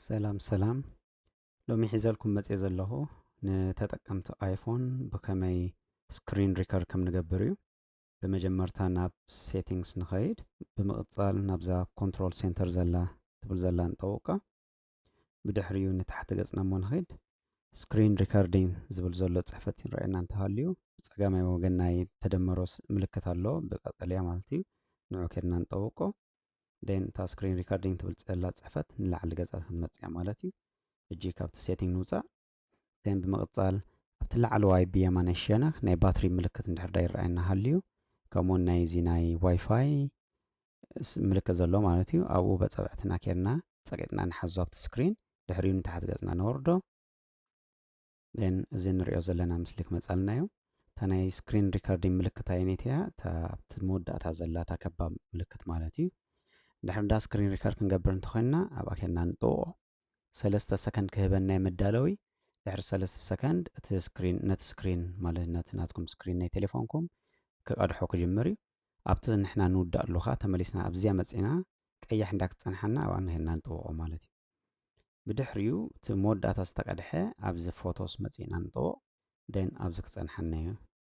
ሰላም ሎሚ ሒዘልኩም መጽእ ዘለኹ ንተጠቀምቲ አይፎን ብከመይ ስክሪን ሪከርድ ከም ንገብር እዩ። በመጀመርታ ናብ ሴቲንግስ ንኸይድ ብምቕጻል ናብዛ ኮንትሮል ሴንተር ዘላ ትብል ዘላ እንጠውቃ ብድሕሪኡ ንታሕቲ ገጽና እሞ ንኸይድ ስክሪን ሪከርዲንግ ዝብል ዘሎ ጽሕፈት ይረአየና እንተሃልዩ ብጸጋማይ ወገን ናይ ተደመሮ ምልክት ኣሎ ብቀጠልያ ማለት እዩ። ንዑ ኬድና እንጠውቆ ደን እታ ስክሪን ሪከርዲንግ ትብል ዘላ ጽሕፈት ንላዕሊ ገጻ ክትመጽእያ ማለት እዩ። እጂ ካብቲ ሴቲንግ ንውፃእ ደን ብምቕጻል ኣብቲ ላዕለዋይ ብየማናይ ሸነኽ ናይ ባትሪ ምልክት እንድሕር ዳ ይረአየና ሃልዩ ከምኡውን ናይዚ ናይ ዋይፋይ ምልክት ዘሎ ማለት እዩ። ኣብኡ በፀብዕትና ኬርና ፀቂጥና ንሓዞ ኣብቲ ስክሪን ድሕሪኡ ንታሕቲ ገጽና ነወርዶ ደን እዚ ንሪኦ ዘለና ምስሊ ክመጻልና እዩ። እታ ናይ ስክሪን ሪከርዲንግ ምልክት ዓይነት እያ እታ ኣብቲ መወዳእታ ዘላ እታ ከባብ ምልክት ማለት እዩ። ድሕሪ ዳ ስክሪን ሪከርድ ክንገብር እንተኮይንና ኣብኣ ኬርና ንጥውቆ 3 ሰከንድ ክህበና ይምዳለዊ ድሕሪ 3 ሰከንድ እቲ ስክሪን ነቲ ስክሪን ማለት ናትኩም ስክሪን ናይ ቴሌፎንኩም ክቀድሖ ክጅምር እዩ። ኣብቲ ንሕና ንውዳእ ኣለኻ ተመሊስና ኣብዚያ መጺና ቀያሕ እንዳክትጸንሐና ኣብኣ ንሄድና ንጥውቆ ማለት እዩ። ብድሕሪኡ እቲ መወዳእታ ዝተቀድሐ ኣብዚ ፎቶስ መጺና ንጥውቅ ደን ኣብዚ ክጸንሐና እዩ